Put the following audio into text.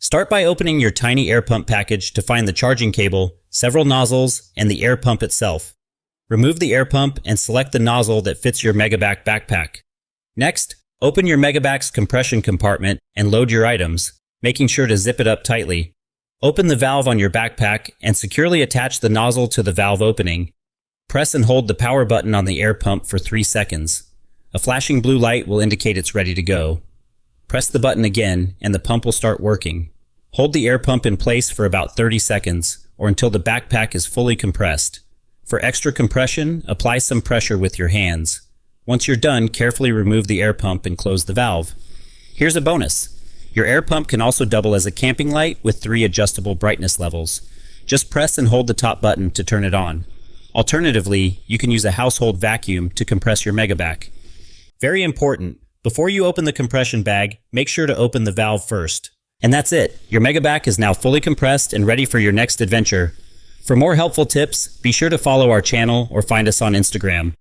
Start by opening your tiny air pump package to find the charging cable, several nozzles, and the air pump itself. Remove the air pump and select the nozzle that fits your MEGABACK backpack. Next, open your MEGABACK's compression compartment and load your items, making sure to zip it up tightly. Open the valve on your backpack and securely attach the nozzle to the valve opening. Press and hold the power button on the air pump for 3 seconds. A flashing blue light will indicate it's ready to go. Press the button again and the pump will start working. Hold the air pump in place for about 30 seconds or until the backpack is fully compressed. For extra compression, apply some pressure with your hands. Once you're done, carefully remove the air pump and close the valve. Here's a bonus. Your air pump can also double as a camping light with 3 adjustable brightness levels. Just press and hold the top button to turn it on. Alternatively, you can use a household vacuum to compress your MEGABACK. Very important, before you open the compression bag, make sure to open the valve first. And that's it. Your MEGABACK is now fully compressed and ready for your next adventure. For more helpful tips, be sure to follow our channel or find us on Instagram.